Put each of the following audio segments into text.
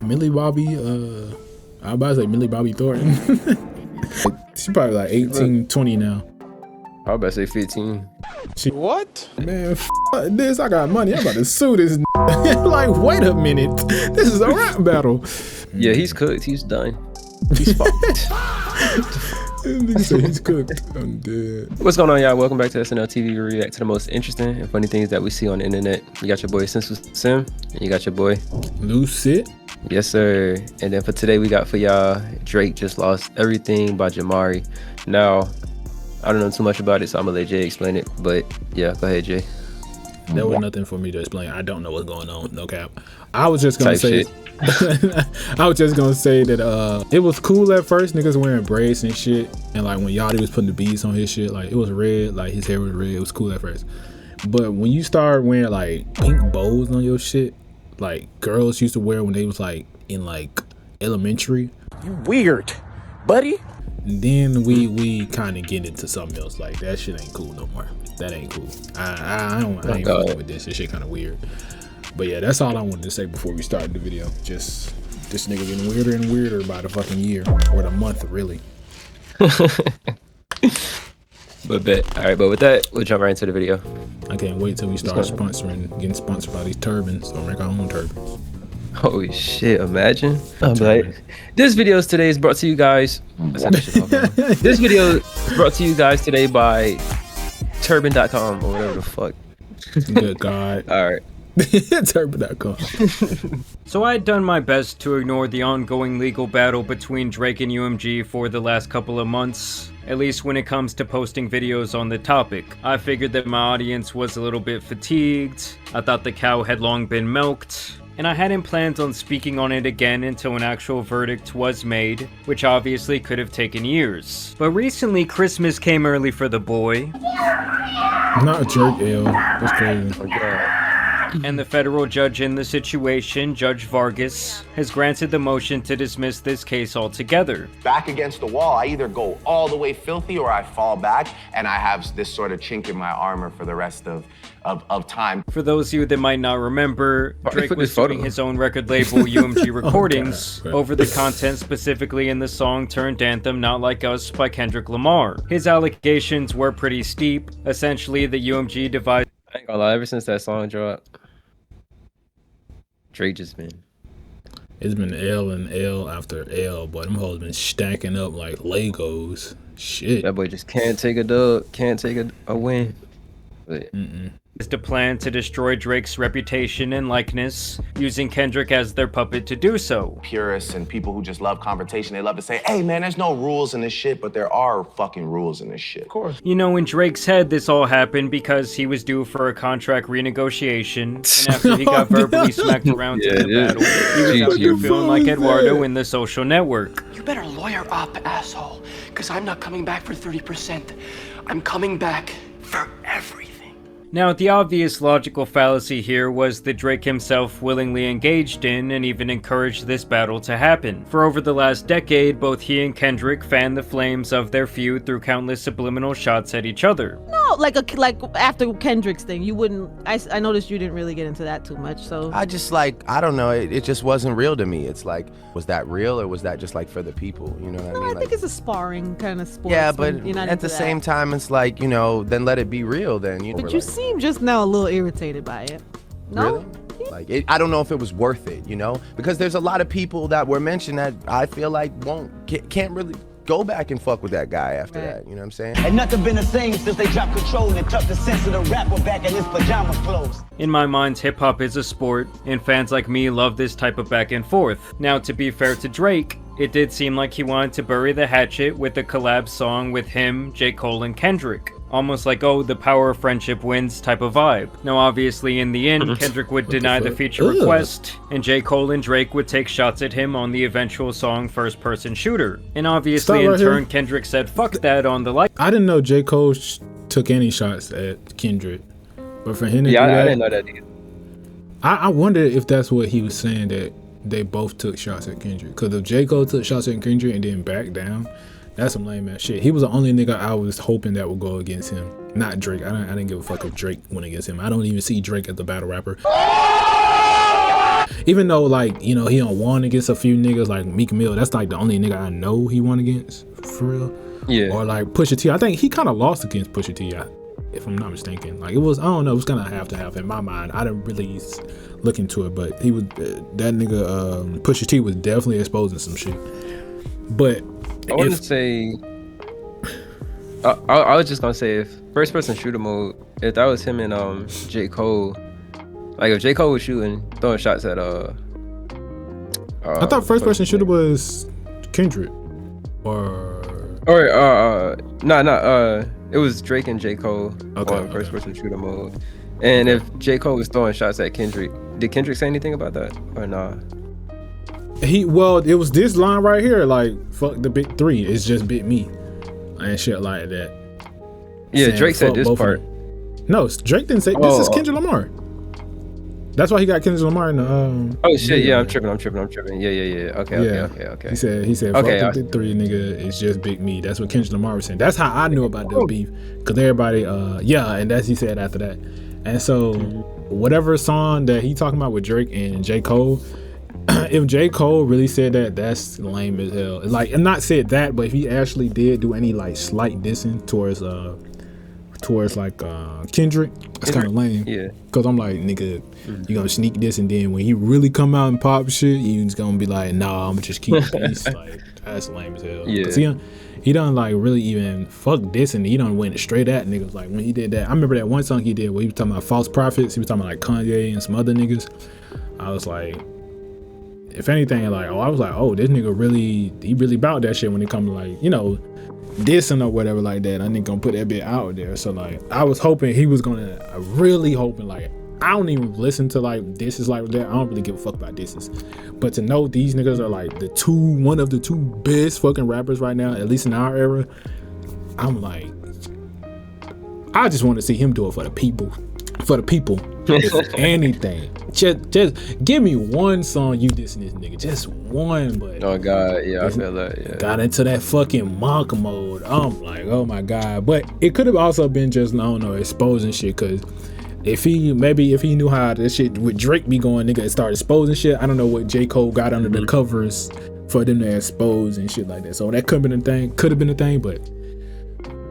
Millie Bobby, I was about to say Millie Bobby Thornton. She's probably like 18, 20 now. I was about to say 15. What? Man, this, I got money. I'm about to sue this. Like, wait a minute. This is a rap battle. Yeah, he's cooked. He's done. He's fucked. Nigga said he's cooked. I'm dead. What's going on, y'all? Welcome back to SNL TV. We react to the most interesting and funny things that we see on the internet. You got your boy Senzu Sim, and you got your boy lllucyd. Yes, sir. And then for today, we got for y'all Drake Just Lost Everything by Jamari. Now, I don't know too much about it, so I'm gonna let Jay explain it. But yeah, go ahead, Jay. There was nothing for me to explain. I don't know what's going on. No cap. I was just gonna say. I was just gonna say that it was cool at first. Niggas wearing braids and shit, and like when Yachty was putting the beads on his shit, like it was red, like his hair was red. It was cool at first. But when you start wearing like pink bows on your shit, like girls used to wear when they was like in like elementary. You weird, buddy. Then we kind of get into something else. Like that shit ain't cool no more. That ain't cool. I ain't fucking with this. This shit kind of weird. But yeah, that's all I wanted to say before we started the video. Just this nigga getting weirder and weirder by the fucking year or the month, really. But bet. All right, but with that, we'll jump right into the video. I can't wait till we start getting sponsored by these turbans or make our own turbans. Holy shit, imagine. I'm like, this video today is brought to you guys. This video is brought to you guys today by turban.com or whatever the fuck. Good God. All right. Turban.com. So I had done my best to ignore the ongoing legal battle between Drake and UMG for the last couple of months, at least when it comes to posting videos on the topic. I figured that my audience was a little bit fatigued, I thought the cow had long been milked, and I hadn't planned on speaking on it again until an actual verdict was made, which obviously could have taken years. But recently, Christmas came early for the boy. Not Drake, L. That's crazy. Oh, God. And the federal judge in the situation, Judge Vargas, has granted the motion to dismiss this case altogether. Back against the wall, I either go all the way filthy or I fall back and I have this sort of chink in my armor for the rest of time. For those of you that might not remember, Drake was suing his own record label, UMG Recordings, over the content specifically in the song turned anthem Not Like Us by Kendrick Lamar. His allegations were pretty steep. Essentially, the UMG devised... I ain't gonna lie, ever since that song dropped, Drake just been... It's been L and L after L, but them hoes been stacking up like Legos. Shit. That boy just can't take a dub, can't take a win. But, is to plan to destroy Drake's reputation and likeness, using Kendrick as their puppet to do so. Purists and people who just love confrontation, they love to say, hey man, there's no rules in this shit, but there are fucking rules in this shit. Of course. You know, in Drake's head, this all happened because he was due for a contract renegotiation, and after he got verbally smacked around in the battle, he was out here feeling like Eduardo in The Social Network. You better lawyer up, asshole, because I'm not coming back for 30%. I'm coming back for everything. Now, the obvious logical fallacy here was that Drake himself willingly engaged in and even encouraged this battle to happen. For over the last decade, both he and Kendrick fanned the flames of their feud through countless subliminal shots at each other. No, like after Kendrick's thing, you wouldn't. I noticed you didn't really get into that too much. So I just like, I don't know. It just wasn't real to me. It's like, was that real or was that just like for the people? You know what I mean? I think it's a sparring kind of sport. Yeah, but at the same time, it's like, you know, then let it be real. Then you. But you seem just now a little irritated by it. No. Really? Like, I don't know if it was worth it, you know, because there's a lot of people that were mentioned that I feel like can't really go back and fuck with that guy after that. You know what I'm saying? And nothing been the same since they dropped Control and tucked the sense of the rapper back in his pajama clothes. In my mind, hip-hop is a sport, and fans like me love this type of back and forth. Now, to be fair to Drake, it did seem like he wanted to bury the hatchet with a collab song with him, J. Cole, and Kendrick. Almost like, oh, the power of friendship wins type of vibe. Now, obviously, in the end, Kendrick would deny the feature request, and J. Cole and Drake would take shots at him on the eventual song First Person Shooter. And obviously, in turn, Kendrick said, fuck that on the like. I didn't know J. Cole took any shots at Kendrick. But for him to do that, I didn't know that either. I wonder if that's what he was saying, that they both took shots at Kendrick. Because if J. Cole took shots at Kendrick and then backed down, that's some lame ass shit. He was the only nigga I was hoping that would go against him. Not Drake. I didn't give a fuck if Drake went against him. I don't even see Drake as the battle rapper. even though like he don't won against a few niggas like Meek Mill. That's like the only nigga I know he won against for real. Yeah. Or like Pusha T. I think he kind of lost against Pusha T. If I'm not mistaken. Like it was, I don't know. It was kind of half to half in my mind. I didn't really look into it, but he was that nigga. Pusha T was definitely exposing some shit. But I want to say, I was just gonna say, if first person shooter mode, if that was him and J. Cole, like if J. Cole was throwing shots at I thought first person shooter was Kendrick it was Drake and J. Cole on first person shooter mode. And if J. Cole was throwing shots at Kendrick, did Kendrick say anything about that or nah? It was this line right here, like fuck the big three, it's just bit me and shit like that. Yeah, saying, Drake said this part. No, Drake didn't say this is Kendrick Lamar. That's why he got Kendrick Lamar in the oh shit, yeah, I'm tripping. Yeah. Okay. He said fuck the big three, nigga, it's just big me. That's what Kendrick Lamar was saying. That's how I knew about the beef. Cause everybody and that's he said after that. And so whatever song that he talking about with Drake and J. Cole, if J. Cole really said that, that's lame as hell. Like, and not said that, but if he actually did do any like slight dissing towards like Kendrick, that's kind of lame. Yeah. Cause I'm like, nigga, you gonna sneak this, and then when he really come out and pop shit, you just gonna be like, nah, I'm gonna just keep the peace. Like, that's lame as hell. Yeah. Cause he done like really even fuck this, and he done went straight at niggas. Like when he did that, I remember that one song he did where he was talking about false prophets. He was talking about like Kanye and some other niggas. I was like, if anything, like, I was like, this nigga really bout that shit when it come to like, dissing or whatever like that. I ain't gonna put that bit out there. So like, I was hoping he was gonna, really hoping like, I don't even listen to like disses like that. I don't really give a fuck about disses. But to know these niggas are like one of the two best fucking rappers right now, at least in our era, I'm like, I just want to see him do it for the people. For the people. If anything. Just give me one song you dissing this nigga. Just one, but oh god, yeah, I feel that. Yeah. Got into that fucking monk mode. I'm like, oh my god. But it could have also been just, I don't know, exposing shit, cause if he knew how this shit with Drake be going, nigga, and start exposing shit. I don't know what J. Cole got under the covers for them to expose and shit like that. So that could have been a thing, but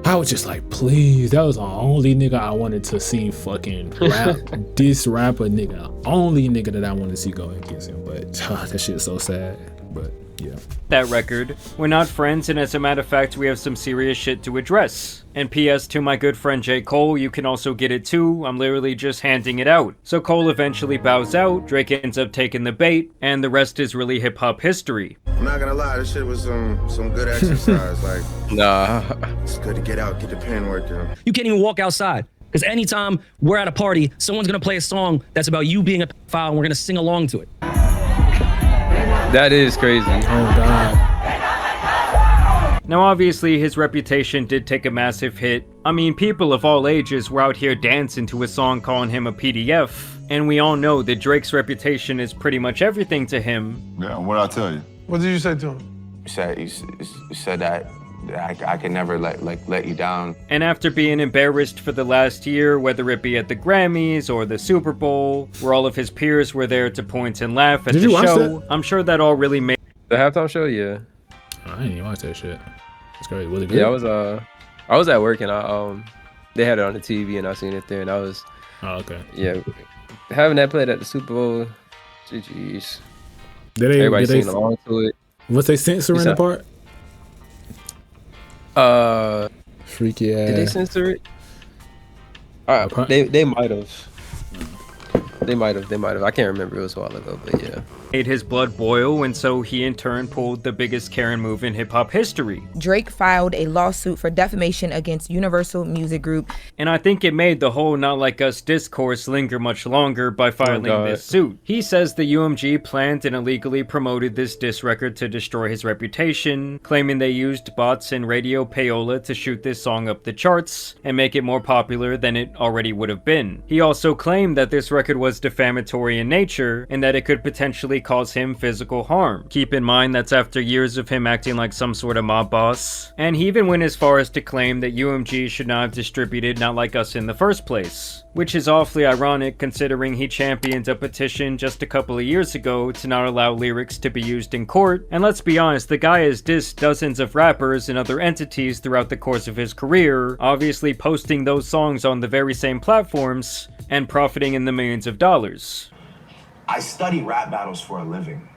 I was just like, please, that was the only nigga I wanted to see fucking rap, this rapper nigga, only nigga that I wanted to see go against him. But that shit's so sad. But yeah. That record. We're not friends, and as a matter of fact, we have some serious shit to address. And P.S. to my good friend J. Cole, you can also get it too. I'm literally just handing it out. So Cole eventually bows out, Drake ends up taking the bait, and the rest is really hip-hop history. I'm not gonna lie, this shit was some good exercise. Like, nah, it's good to get out, get the pen working. You can't even walk outside. Because anytime we're at a party, someone's gonna play a song that's about you being a pedophile, and we're gonna sing along to it. That is crazy. Oh god. Now obviously his reputation did take a massive hit. I mean, people of all ages were out here dancing to a song calling him a PDF. And we all know that Drake's reputation is pretty much everything to him. Yeah, what'd I tell you? What did you say to him? You said that I can never let you down. And after being embarrassed for the last year, whether it be at the Grammys or the Super Bowl, where all of his peers were there to point and laugh at the show, I'm sure that all really made the halftime show. Yeah, I didn't even watch that shit. It's crazy. Was it good? Yeah, I was at work and they had it on the TV and I seen it there and I was. Oh, okay. Yeah, having that played at the Super Bowl. Jeez. Everybody singing along to it. Was they censoring the part? Freaky ass. Did they censor it? They might have. They might have. I can't remember. It was a while ago, but yeah. Made his blood boil, and so he in turn pulled the biggest Karen move in hip-hop history. Drake filed a lawsuit for defamation against Universal Music Group. And I think it made the whole Not Like Us discourse linger much longer by filing this suit. He says the UMG planned and illegally promoted this diss record to destroy his reputation, claiming they used bots and radio payola to shoot this song up the charts and make it more popular than it already would have been. He also claimed that this record was was defamatory in nature and that it could potentially cause him physical harm. Keep in mind that's after years of him acting like some sort of mob boss. And he even went as far as to claim that UMG should not have distributed Not Like Us in the first place. Which is awfully ironic considering he championed a petition just a couple of years ago to not allow lyrics to be used in court, and let's be honest, the guy has dissed dozens of rappers and other entities throughout the course of his career, obviously posting those songs on the very same platforms and profiting in the millions of dollars. I study rap battles for a living.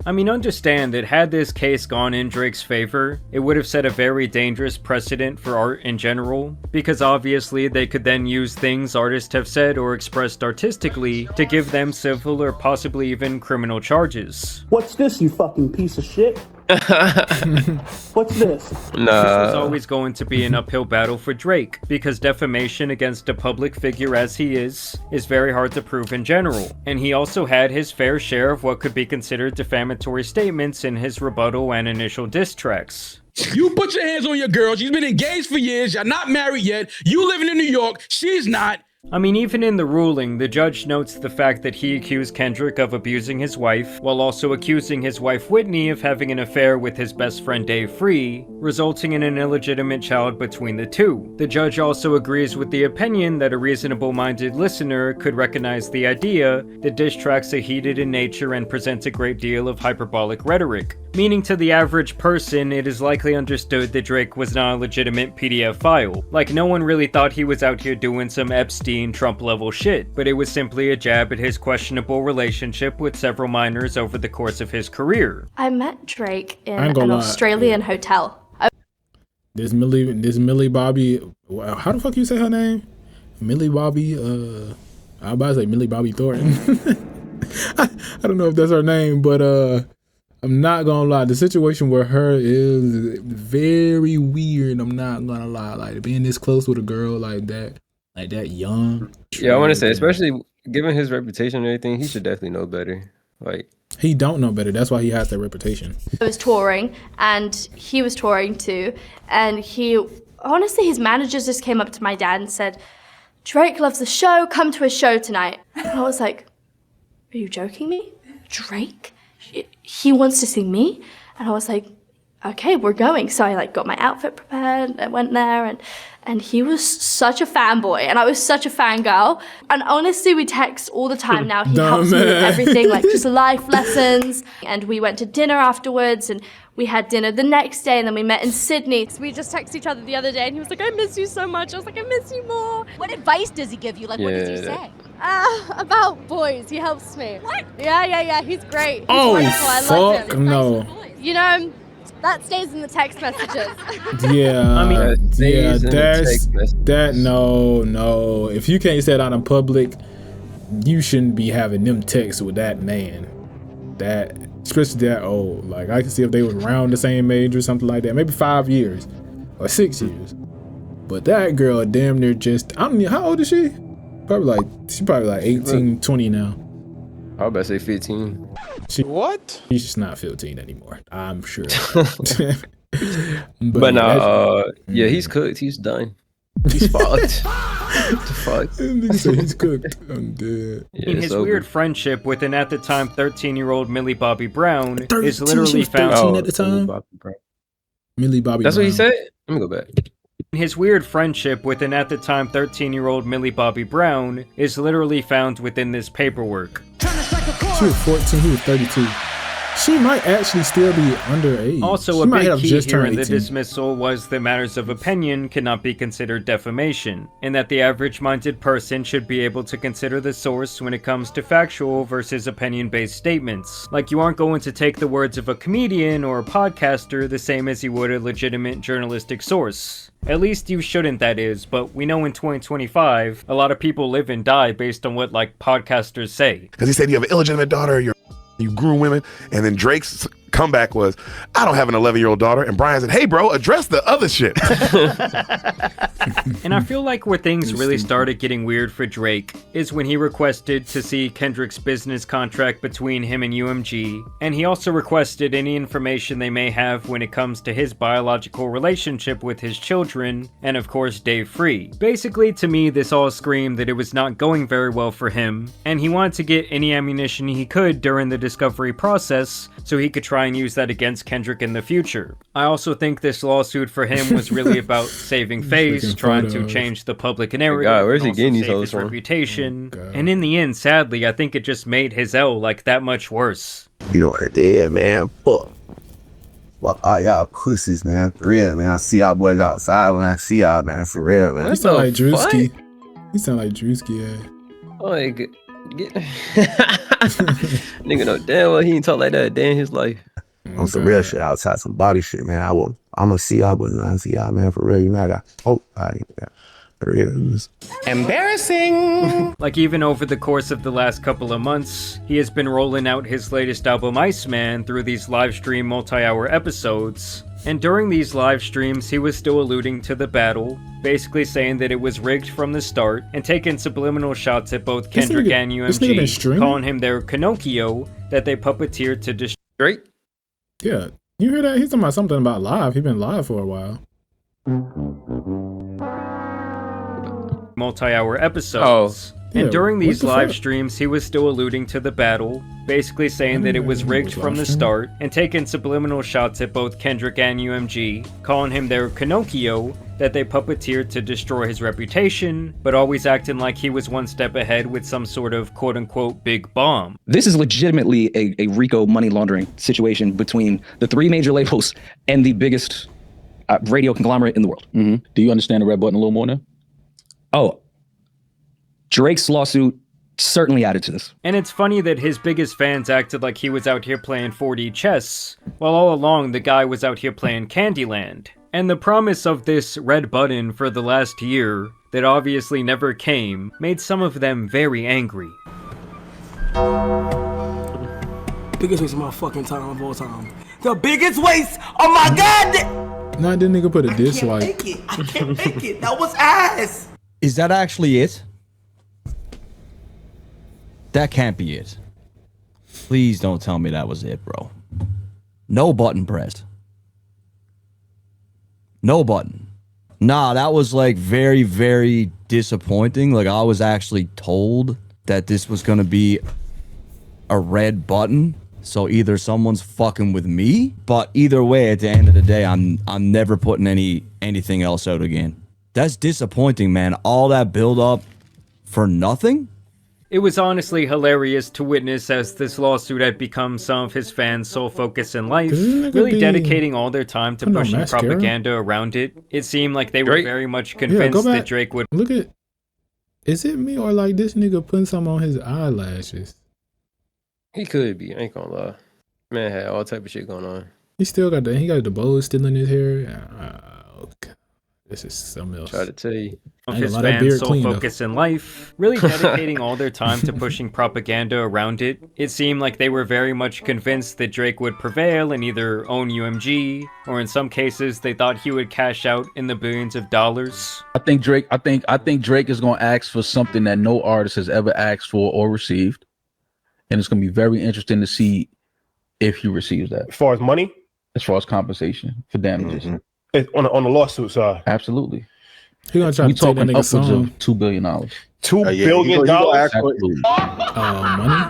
I mean, understand that had this case gone in Drake's favor, it would have set a very dangerous precedent for art in general, because obviously they could then use things artists have said or expressed artistically to give them civil or possibly even criminal charges. What's this, you fucking piece of shit? What's this? This was always going to be an uphill battle for Drake, because defamation against a public figure as he is very hard to prove in general, and he also had his fair share of what could be considered defamatory statements in his rebuttal and initial diss tracks. You put your hands on your girl, she's been engaged for years, you're not married yet, you living in New York, she's not. I mean, even in the ruling, the judge notes the fact that he accused Kendrick of abusing his wife, while also accusing his wife Whitney of having an affair with his best friend Dave Free, resulting in an illegitimate child between the two. The judge also agrees with the opinion that a reasonable-minded listener could recognize the idea that diss tracks are heated in nature and present a great deal of hyperbolic rhetoric. Meaning to the average person, it is likely understood that Drake was not a legitimate PDF file. Like, no one really thought he was out here doing some Epstein, Trump-level shit, but it was simply a jab at his questionable relationship with several minors over the course of his career. I met Drake in an Australian hotel. This Millie Bobby, how the fuck you say her name? Millie Bobby, I was about to say Millie Bobby Thornton. I don't know if that's her name, but I'm not gonna lie, the situation with her is very weird. I'm not gonna lie, like being this close with a girl like that young. Yeah, I want to say, especially given his reputation and everything, he should definitely know better. Like, he don't know better. That's why he has that reputation. I was touring, and he was touring too, and honestly, his managers just came up to my dad and said, "Drake loves the show. Come to his show tonight." And I was like, "Are you joking me? Drake? He wants to see me?" And I was like, "Okay, we're going." So I got my outfit prepared. I went there, and he was such a fanboy, and I was such a fangirl. And honestly, we text all the time now. He helps me with everything, like just life lessons. And we went to dinner afterwards, and we had dinner the next day, and then we met in Sydney. We just texted each other the other day, and he was like, "I miss you so much." I was like, "I miss you more." What advice does he give you? Like, what does he say? About boys. He helps me. What? Yeah. He's great. He's wonderful. I love him. No. You know, that stays in the text messages. Yeah, I mean, no. If you can't say that out in public, you shouldn't be having them texts with that man. That, especially that old. Like, I can see if they was around the same age or something like that, maybe 5 years or 6 years. But that girl damn near just, I don't know, how old is she? She's probably like 18, 20 now. I was about to say 15. What? She's just not 15 anymore, I'm sure. but no, yeah, he's cooked. He's done. He's fucked. He's cooked. I'm dead. Yeah, in his weird friendship with an at the time 13-year-old Millie Bobby Brown is literally found. At the time. Millie Bobby. That's Brown. what he said. Let me go back. His weird friendship with an at the time 13-year-old Millie Bobby Brown is literally found within this paperwork. She was 14, he was 32. She might actually still be underage. Also, a big key here in the dismissal was that matters of opinion cannot be considered defamation, and that the average-minded person should be able to consider the source when it comes to factual versus opinion-based statements. Like, you aren't going to take the words of a comedian or a podcaster the same as you would a legitimate journalistic source. At least you shouldn't, that is, but we know in 2025, a lot of people live and die based on what, podcasters say. Because he said you have an illegitimate daughter, you grew women, and then Drake's comeback was, I don't have an 11-year-old daughter. And Brian said, hey, bro, address the other shit. And I feel like where things really started getting weird for Drake is when he requested to see Kendrick's business contract between him and UMG, and he also requested any information they may have when it comes to his biological relationship with his children, and of course Dave Free. Basically, to me, this all screamed that it was not going very well for him, and he wanted to get any ammunition he could during the discovery process so he could try and use that against Kendrick in the future. I also think this lawsuit for him was really about saving face, trying to change the public narrative, where's he getting these save his reputation, and in the end, sadly, I think it just made his L like that much worse. You know what they is, man. Fuck all y'all pussies, man. For real, man. I see y'all boys outside when I see y'all, man. For real, man. You sound like Drewski. You sound like Drewski, yeah. Like, nigga know damn well he ain't talk like that a day in his life. On some real shit outside, some body shit, man. I'm gonna see y'all, but I see y'all, man. For real, you know, I got hope. For real. Embarrassing! Like, even over the course of the last couple of months, he has been rolling out his latest album, Iceman, through these live stream multi-hour episodes. And during these live streams, he was still alluding to the battle, basically saying that it was rigged from the start, and taking subliminal shots at both Kendrick and UMG, calling him their Pinocchio that they puppeteered to destroy. Yeah, you hear that? He's talking about something about live. He's been live for a while. Multi-hour episodes. And during these live streams, he was still alluding to the battle, basically saying that it was rigged from the start, and taking subliminal shots at both Kendrick and UMG, calling him their Pinocchio that they puppeteered to destroy his reputation, but always acting like he was one step ahead with some sort of quote-unquote big bomb. This is legitimately a RICO money laundering situation between the 3 major labels and the biggest radio conglomerate in the world. Do you understand the red button a little more now? Oh, Drake's lawsuit certainly added to this. And it's funny that his biggest fans acted like he was out here playing 4D chess, while all along the guy was out here playing Candyland. And the promise of this red button for the last year, that obviously never came, made some of them very angry. Biggest waste of my fucking time of all time. The biggest waste of my god! Nah, that nigga put a dislike. I can't make it. That was ass. Is that actually it? That can't be it. Please don't tell me that was it, bro. No button pressed. No button. Nah, that was like very, very disappointing. Like, I was actually told that this was gonna be a red button. So either someone's fucking with me, but either way, at the end of the day, I'm never putting anything else out again. That's disappointing, man. All that build up for nothing? It was honestly hilarious to witness as this lawsuit had become some of his fans' sole focus in life, really dedicating all their time to pushing propaganda around it. It seemed like they were very much convinced that Drake would... Look at... Is it me or like this nigga putting something on his eyelashes? He could be, I ain't gonna lie. Man had all type of shit going on. He still got he got the bows still in his hair. Okay. This is something else. Try to tell you. Of his fans' sole focus in life, really dedicating all their time to pushing propaganda around it. It seemed like they were very much convinced that Drake would prevail and either own UMG, or in some cases, they thought he would cash out in the billions of dollars. I think Drake is gonna ask for something that no artist has ever asked for or received. And it's gonna be very interesting to see if he receives that. As far as money? As far as compensation for damages. On the lawsuit side. Absolutely. He gonna try to take that nigga song. Of $2 billion. $2 billion? Money?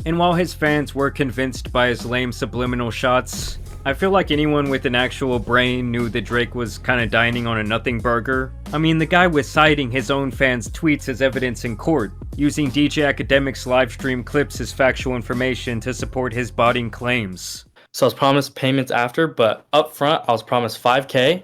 And while his fans were convinced by his lame subliminal shots, I feel like anyone with an actual brain knew that Drake was kind of dining on a nothing burger. I mean, the guy was citing his own fans' tweets as evidence in court, using DJ Academic's livestream clips as factual information to support his botting claims. So I was promised payments after, but up front, I was promised $5K.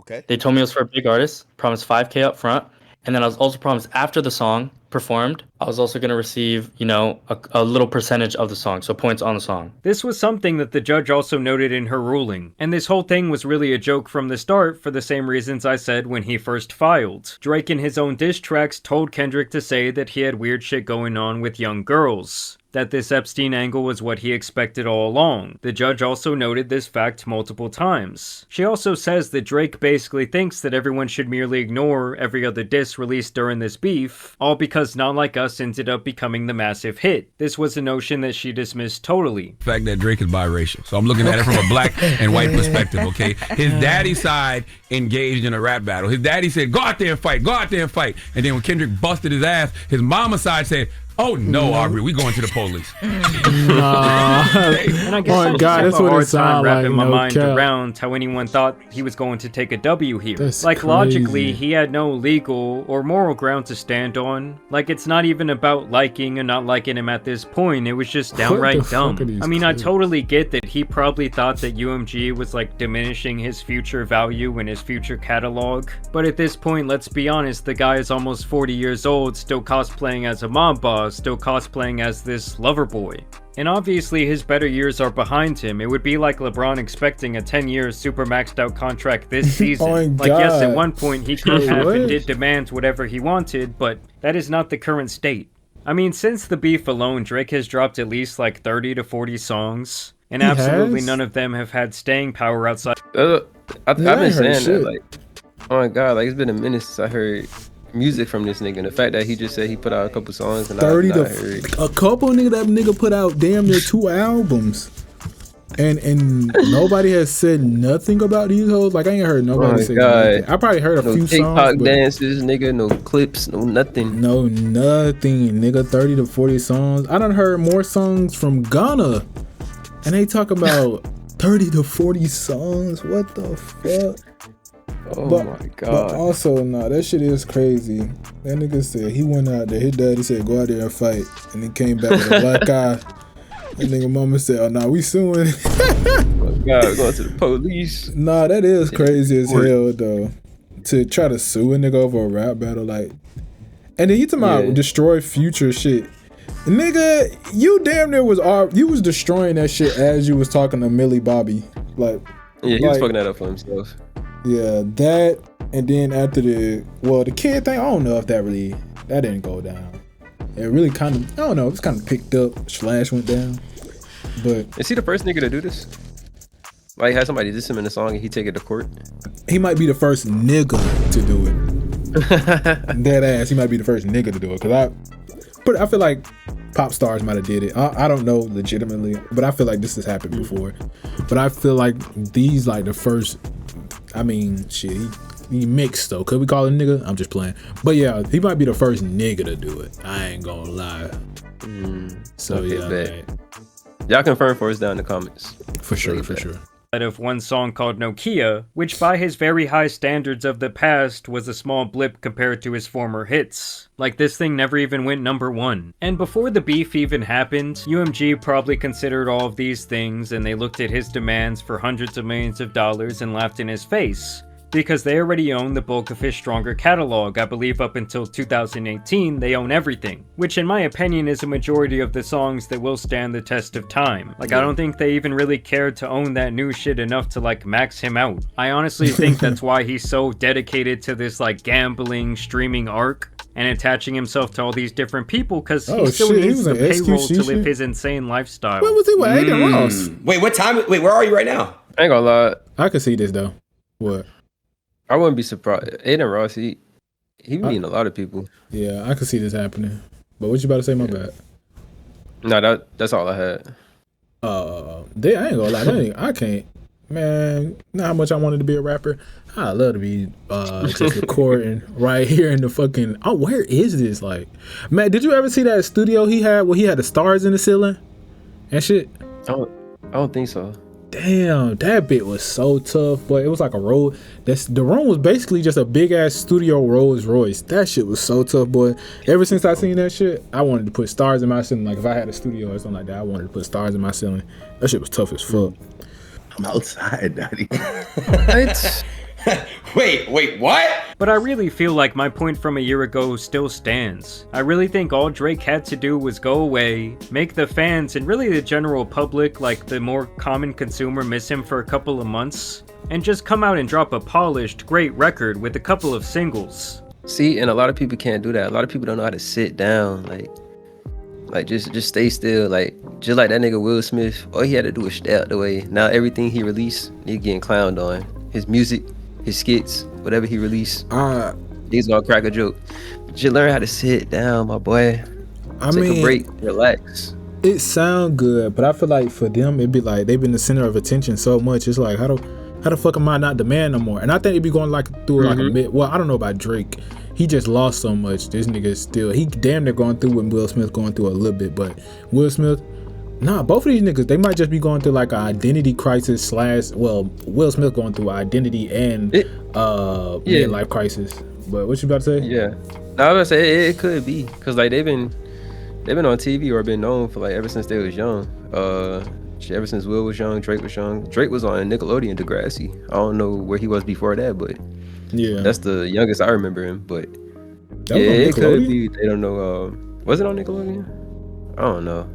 Okay. They told me it was for a big artist, promised $5K up front. And then I was also promised after the song performed, I was also going to receive, you know, a little percentage of the song, so points on the song. This was something that the judge also noted in her ruling. And this whole thing was really a joke from the start for the same reasons I said when he first filed. Drake in his own diss tracks told Kendrick to say that he had weird shit going on with young girls. that this Epstein angle was what he expected all along. The judge also noted this fact multiple times. She also says that Drake basically thinks that everyone should merely ignore every other diss released during this beef, all because Not Like Us ended up becoming the massive hit. This was a notion that she dismissed totally. The fact that Drake is biracial. So I'm looking at it from a black and white perspective, okay? His daddy's side engaged in a rap battle. His daddy said, go out there and fight, go out there and fight. And then when Kendrick busted his ass, his mama's side said, oh no, Aubrey, we going to the police. And I guess I just have a hard time wrapping my mind around how anyone thought he was going to take a W here. Like, logically, he had no legal or moral ground to stand on. Like, it's not even about liking or not liking him at this point. It was just downright dumb. I mean, I totally get that he probably thought that UMG was like diminishing his future value and his future catalog. But at this point, let's be honest, the guy is almost 40 years old, still cosplaying as a mob boss, still cosplaying as this lover boy. And obviously his better years are behind him. It would be like LeBron expecting a 10-year super maxed out contract this season. Like, yes, at one point he could have and did demand whatever he wanted, but that is not the current state. I mean, since the beef alone, Drake has dropped at least like 30 to 40 songs, and absolutely none of them have had staying power outside. I've been saying that, like, oh my god, like, it's been a minute since I heard music from this nigga, and the fact that he just said he put out a couple songs and 30 I heard a couple nigga, that nigga put out damn near 2 albums, and nobody has said nothing about these hoes. Like, I ain't heard nobody say anything. I probably heard a few TikTok songs, but dances, nigga, no clips, no nothing, nigga. 30 to 40 songs. I done heard more songs from Ghana, and they talk about 30 to 40 songs. What the fuck? Oh my god. But also, nah, that shit is crazy. That nigga said he went out there, his daddy said go out there and fight, and he came back with a black eye. That nigga mama said, oh nah, we suing. Oh god, going to the police. Nah, that is crazy as hell though. To try to sue a nigga over a rap battle, like, and then you talking about destroy future shit. Nigga, you damn near was destroying that shit as you was talking to Millie Bobby. Like, yeah, he was fucking that up for himself. Yeah, that, and then after the kid thing, I don't know if that didn't go down. It really kind of, I don't know, it's kind of picked up, slash went down. But is he the first nigga to do this? Like, had somebody diss him in a song and he take it to court? He might be the first nigga to do it. Dead ass, he might be the first nigga to do it. But I feel like pop stars might have did it. I don't know legitimately, but I feel like this has happened before. But I feel like these like the first. I mean, shit, he mixed though. Could we call him nigga? I'm just playing. But yeah, he might be the first nigga to do it. I ain't gonna lie. So okay, yeah, y'all confirm for us down in the comments. For sure, for sure. Of one song called Nokia, which by his very high standards of the past was a small blip compared to his former hits. Like, this thing never even went #1. And before the beef even happened, UMG probably considered all of these things, and they looked at his demands for hundreds of millions of dollars and laughed in his face. Because they already own the bulk of his stronger catalog. I believe up until 2018, they own everything. Which in my opinion is a majority of the songs that will stand the test of time. Like, I don't think they even really cared to own that new shit enough to like max him out. I honestly think that's why he's so dedicated to this like gambling, streaming arc. And attaching himself to all these different people because he still needs the payroll to live his insane lifestyle. What was he with Aiden Ross? Wait, where are you right now? I ain't gonna lie. I can see this though. What? I wouldn't be surprised. Aiden Ross, he be meeting a lot of people. Yeah, I could see this happening. But what you about to say? My bad. No, that's all I had. I ain't gonna lie. I can't. Man, not how much I wanted to be a rapper. I love to be just recording right here in the fucking. Oh, where is this? Like, man, did you ever see that studio he had where he had the stars in the ceiling and shit? I don't think so. Damn, that bit was so tough, but it was like a road. The room was basically just a big ass studio Rolls Royce. That shit was so tough, boy. Ever since I seen that shit, I wanted to put stars in my ceiling. Like if I had a studio or something like that, I wanted to put stars in my ceiling. That shit was tough as fuck. I'm outside, daddy. Wait, what? But I really feel like my point from a year ago still stands. I really think all Drake had to do was go away, make the fans and really the general public, like the more common consumer, miss him for a couple of months, and just come out and drop a polished, great record with a couple of singles. See, and a lot of people can't do that. A lot of people don't know how to sit down, like Like just stay still. Like just like that nigga Will Smith, all he had to do was stay out the way. Now everything he released, he getting clowned on. His music, his skits, whatever he released, he's gonna crack a joke. Just learn how to sit down, my boy. Take a break, relax. It sound good, but I feel like for them, it'd be like they've been the center of attention so much. It's like, how the fuck am I not the man no more? And I think it'd be going like through like a mid. Well, I don't know about Drake. He just lost so much. This nigga still, he damn near going through what Will Smith going through a little bit. But Will Smith, nah, both of these niggas, they might just be going through like an identity crisis / well, Will Smith going through identity and midlife crisis. But what you about to say? Yeah, I was gonna say it could be because like they've been on TV or been known for like ever since they was young. Ever since Will was young, Drake was young. Drake was on Nickelodeon, Degrassi. I don't know where he was before that, but yeah, that's the youngest I remember him. But yeah, it could be. They don't know. Was it on Nickelodeon? I don't know.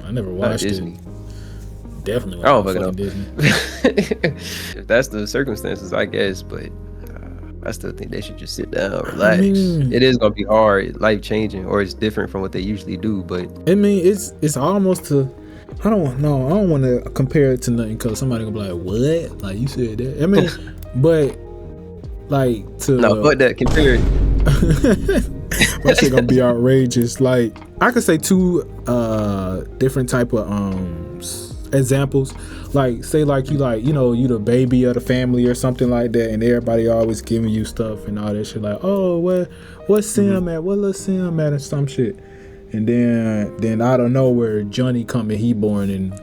I never watched Disney. It. Definitely. I don't fucking know. Disney. If that's the circumstances, I guess. But I still think they should just sit down, relax. It is gonna be hard, life changing, or it's different from what they usually do. But I mean, it's almost to. I don't know. I don't want to compare it to nothing because somebody gonna be like, "What? Like you said that?" I mean, but like to but that compare it. My shit gonna be outrageous. Like I could say two different type of examples. Like say like you the baby of the family or something like that, and everybody always giving you stuff and all that shit. Like, oh, what's Sim at? What little Sim at? And some shit. And then out of nowhere, Johnny come and he born, and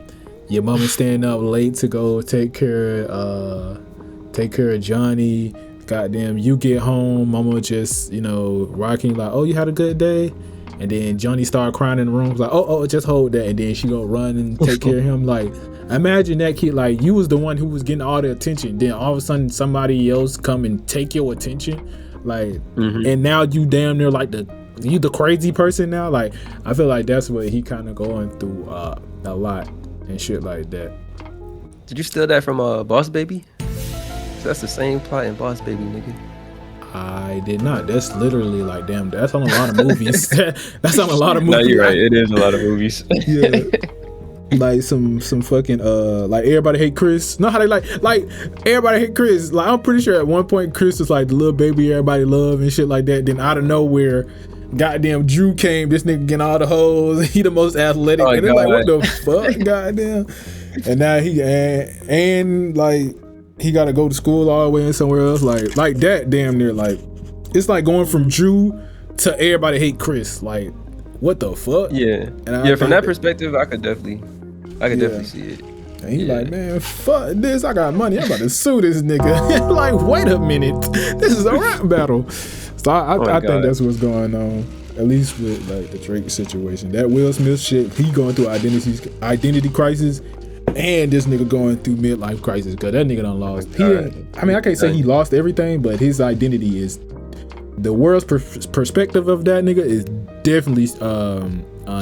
your mama staying up late to go take care of Johnny. Goddamn, you get home, mama just rocking like, oh, you had a good day, and then Johnny start crying in the room like, oh, just hold that, and then she go run and take care of him. Like, imagine that kid, like you was the one who was getting all the attention, then all of a sudden somebody else come and take your attention, like, and now you damn near like you the crazy person now. Like I feel like that's what he kind of going through a lot and shit like that. Did you steal that from Boss Baby? That's the same plot in Boss Baby, nigga. I did not. That's literally like, damn, that's on a lot of movies. That's on a lot of movies. No, you're right. It is a lot of movies. Yeah. Like some fucking like Everybody Hate Chris. Know how they like Everybody Hate Chris. Like I'm pretty sure at one point Chris was like the little baby everybody love and shit like that. Then out of nowhere, goddamn Drew came. This nigga getting all the hoes. He the most athletic. And they're like, what the fuck, goddamn. And now he and like he got to go to school all the way in somewhere else. Like that damn near like it's like going from Drew to Everybody Hate Chris. Like what the fuck? Yeah. And from that perspective, I could definitely see it. And he like, man, fuck this. I got money. I'm about to sue this nigga. Like, wait a minute. This is a rap battle. So I think that's what's going on. At least with like the Drake situation. That Will Smith shit, he going through identity crisis, and this nigga going through midlife crisis because that nigga done lost. I mean, I can't say he lost everything, but his identity is the world's perspective of that nigga is definitely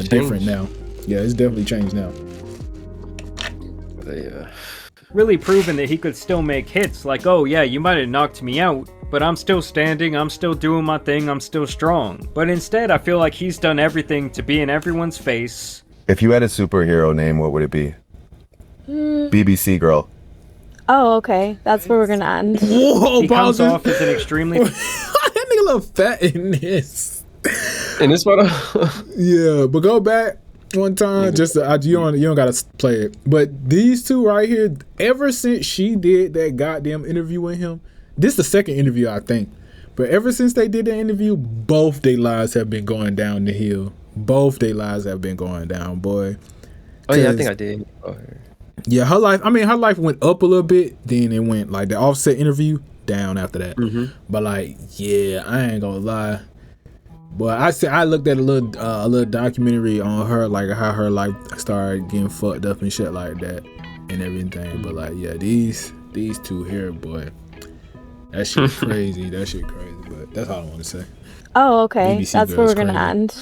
different now. Yeah, it's definitely changed now. Really proving that he could still make hits. Like, oh yeah, you might have knocked me out, but I'm still standing, I'm still doing my thing, I'm still strong. But instead, I feel like he's done everything to be in everyone's face. If you had a superhero name, what would it be? BBC Girl. Oh, okay. That's where we're gonna end. Whoa, he comes off as an extremely... That nigga look fat in this. In this one? Yeah, but go back one time. Just you don't gotta play it. But these two right here, ever since she did that goddamn interview with him, this is the second interview I think. But ever since they did the interview, both their lives have been going down the hill. Both their lives have been going down, boy. Oh yeah, I think I did. Yeah, her life went up a little bit. Then it went like the Offset interview down after that. But like, yeah, I ain't gonna lie. But I looked at a little documentary on her, like how her life started getting fucked up and shit like that and everything. But like, yeah, these two here, boy, that shit crazy. That shit crazy. But that's all I want to say. Oh, okay. BBC That's where we're gonna crazy. end.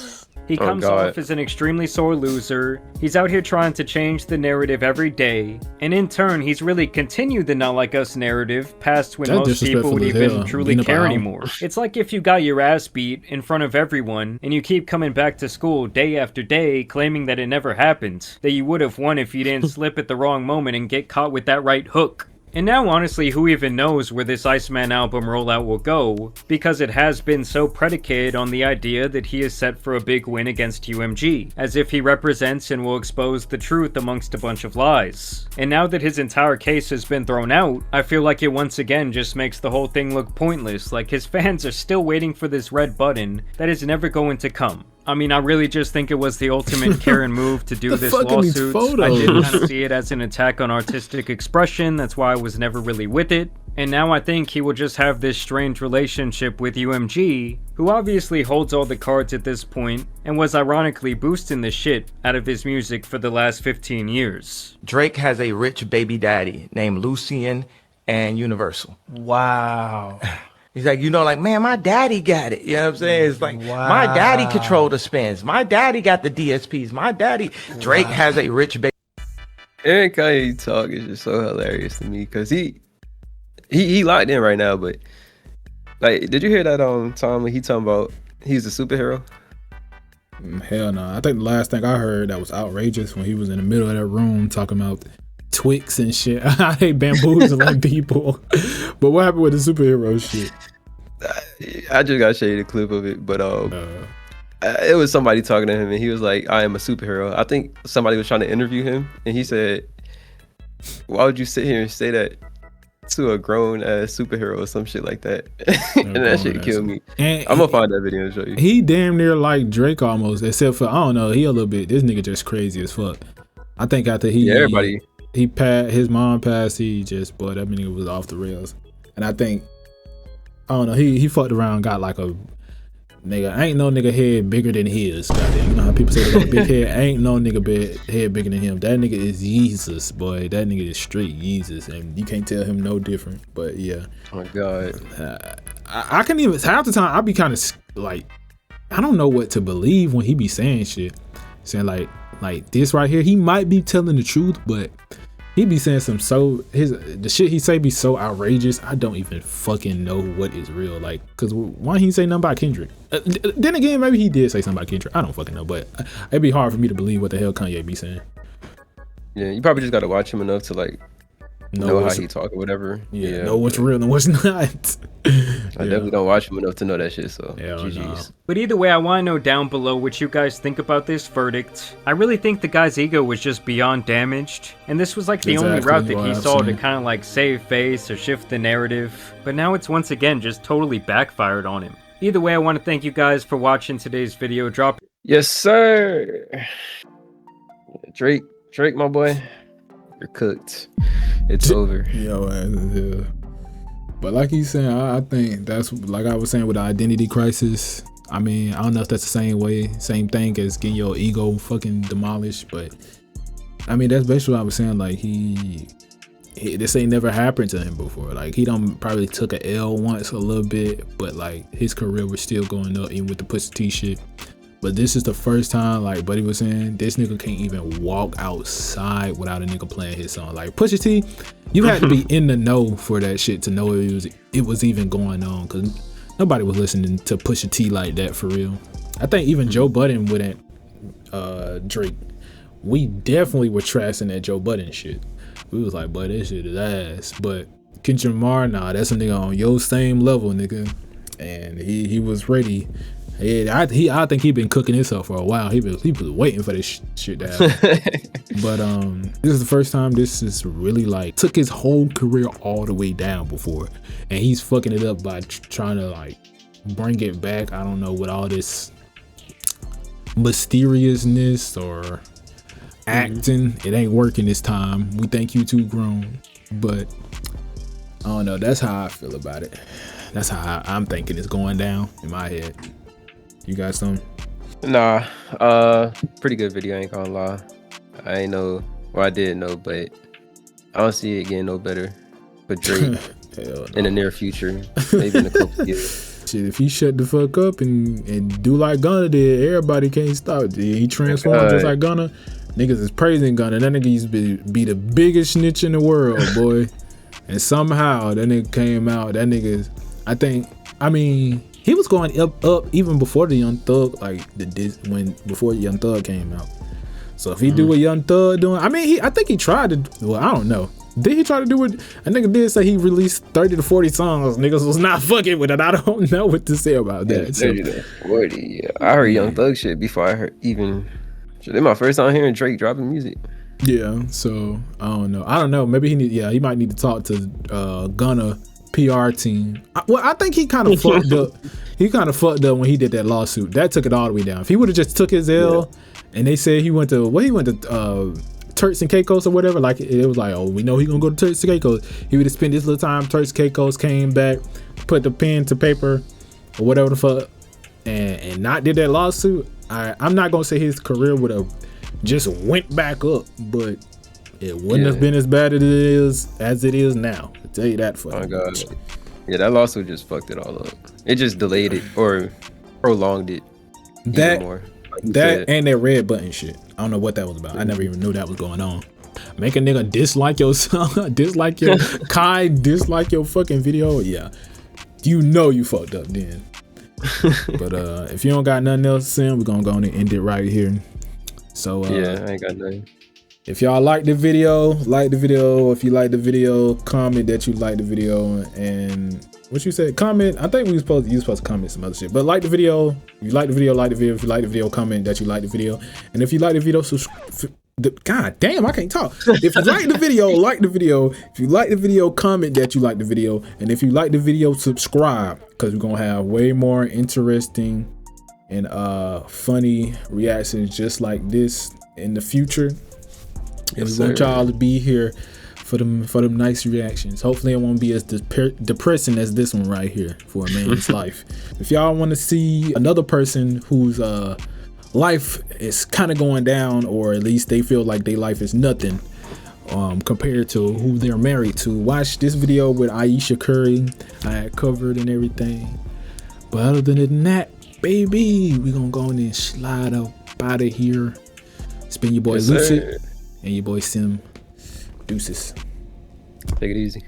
He comes off as an extremely sore loser. He's out here trying to change the narrative every day, and in turn, he's really continued the not like us narrative past when most people would even truly care anymore. It's like if you got your ass beat in front of everyone, and you keep coming back to school day after day, claiming that it never happened, that you would have won if you didn't slip at the wrong moment and get caught with that right hook. And now, honestly, who even knows where this Iceman album rollout will go, because it has been so predicated on the idea that he is set for a big win against UMG, as if he represents and will expose the truth amongst a bunch of lies. And now that his entire case has been thrown out, I feel like it once again just makes the whole thing look pointless, like his fans are still waiting for this red button that is never going to come. I mean, I really just think it was the ultimate Karen move to do this lawsuit. I did kind of see it as an attack on artistic expression, that's why I was never really with it. And now I think he will just have this strange relationship with UMG, who obviously holds all the cards at this point, and was ironically boosting the shit out of his music for the last 15 years. Drake has a rich baby daddy named lllucyd and Universal. Wow. He's like, like, man, my daddy got it. You know what I'm saying? It's like, my daddy controlled the spins. My daddy got the DSPs. My daddy. Drake has a rich baby. Eric Kanye talk is just so hilarious to me because he locked in right now. But like, did you hear that time when he talking about he's a superhero? Hell no. I think the last thing I heard that was outrageous when he was in the middle of that room talking about Twix and shit. I hate bamboozling people. But what happened with the superhero shit? I just got showed a clip of it, but it was somebody talking to him and he was like, I am a superhero. I think somebody was trying to interview him and he said, why would you sit here and say that to a grown ass superhero or some shit like that? And that shit killed me. And I'm gonna find that video and show you. He damn near like Drake almost, except for, I don't know, he a little bit, this nigga just crazy as fuck. I think after everybody. He passed, his mom passed, he just, boy, that nigga was off the rails. And I think, I don't know, he fucked around, got like a nigga, ain't no nigga head bigger than his. Goddamn. You know how people say they got a big head? Ain't no nigga head bigger than him. That nigga is Jesus, boy. That nigga is straight Jesus, and you can't tell him no different. But yeah. Oh my God. I can even, half the time, I be kind of like, I don't know what to believe when he be saying shit. Saying like this right here, he might be telling the truth, but he be saying the shit he say be so outrageous. I don't even fucking know what is real. Like, cause why he say nothing about Kendrick? Then again, maybe he did say something about Kendrick. I don't fucking know, but it'd be hard for me to believe what the hell Kanye be saying. Yeah, you probably just gotta watch him enough to like know how he talk or whatever. Yeah, know what's real and what's not. I definitely don't watch him enough to know that shit, so GG's. No. But either way, I want to know down below what you guys think about this verdict. I really think the guy's ego was just beyond damaged, and this was like the only route that he saw to kind of like save face or shift the narrative, but now it's once again just totally backfired on him. Either way, I want to thank you guys for watching today's video. Drop. Yes, sir. Drake, my boy, you're cooked. It's over. Yeah. But like he's saying, I think that's like I was saying with the identity crisis. I mean, I don't know if that's the same thing as getting your ego fucking demolished, but I mean, that's basically what I was saying. Like this ain't never happened to him before. Like he done probably took a L once a little bit, but like his career was still going up even with the Pusha T shit. But this is the first time, like Buddy was saying, this nigga can't even walk outside without a nigga playing his song. Like Pusha T, you had to be in the know for that shit to know it was even going on, because nobody was listening to Pusha T like that for real. I think even Joe Budden wouldn't Drake. We definitely were trashing that Joe Budden shit. We was like, but that shit is ass. But Kendrick Lamar, nah, that's a nigga on your same level, nigga. And he was ready. Yeah, I think he been cooking himself for a while. He was waiting for this shit to happen. But this is the first time this is really like took his whole career all the way down before, and he's fucking it up by trying to like bring it back. I don't know, with all this mysteriousness or acting. It ain't working this time. We think you too grown, but I don't know. That's how I feel about it. That's how I'm thinking it's going down in my head. You got some? Nah, pretty good video, ain't gonna lie. I ain't know, well I did know, but I don't see it getting no better for Drake in the near future, maybe in a couple years. shit, if he shut the fuck up and do like Gunna did, everybody can't stop. He transformed just like Gunna. Niggas is praising Gunna. That nigga used to be the biggest snitch in the world, boy. And somehow that nigga came out. That nigga, he was going up even before the Young Thug, before Young Thug came out. So if he do what Young Thug doing, I think he tried to. Well, I don't know. Did he try to do it? A nigga did say he released 30 to 40 songs. Niggas was not fucking with it. I don't know what to say about that. 30 to 40. Yeah, I heard Young Thug shit before I heard even. This my first time hearing Drake dropping music. Yeah, so I don't know. Maybe he might need to talk to Gunna PR team. I think he kind of fucked up. He kind of fucked up when he did that lawsuit. That took it all the way down. If he would have just took his L, and they said he went to Turks and Caicos or whatever, like it was like, oh, we know he gonna go to Turks and Caicos. He would have spent this little time Turks and Caicos, came back, put the pen to paper or whatever the fuck, and not did that lawsuit. I'm not gonna say his career would have just went back up, but it wouldn't have been as bad as it is now. I'll tell you that for oh God. Yeah, that lawsuit just fucked it all up. It just delayed it or prolonged it even more. That and that red button shit. I don't know what that was about. I never even knew that was going on. Make a nigga dislike your song, dislike your dislike your fucking video. Yeah, you fucked up then. But if you don't got nothing else to say, we're gonna go on and end it right here. So I ain't got nothing. If y'all like the video, like the video. If you like the video, comment that you like the video. And what you said, comment. I think you supposed to comment some other shit. But like the video. If you like the video, like the video. If you like the video, comment that you like the video. And if you like the video, God damn, I can't talk. If you like the video, like the video. If you like the video, comment that you like the video. And if you like the video, subscribe, because we're gonna have way more interesting and funny reactions just like this in the future. And we want y'all to be here for them nice reactions. Hopefully it won't be as depressing as this one right here for a man's life. If y'all want to see another person whose life is kind of going down, or at least they feel like their life is nothing compared to who they're married to, watch this video with Ayesha Curry. I had covered and everything. But other than that, baby, we gonna go in and slide up out of here. It's been your boy lllucyd and your boy Sim. Deuces. Take it easy.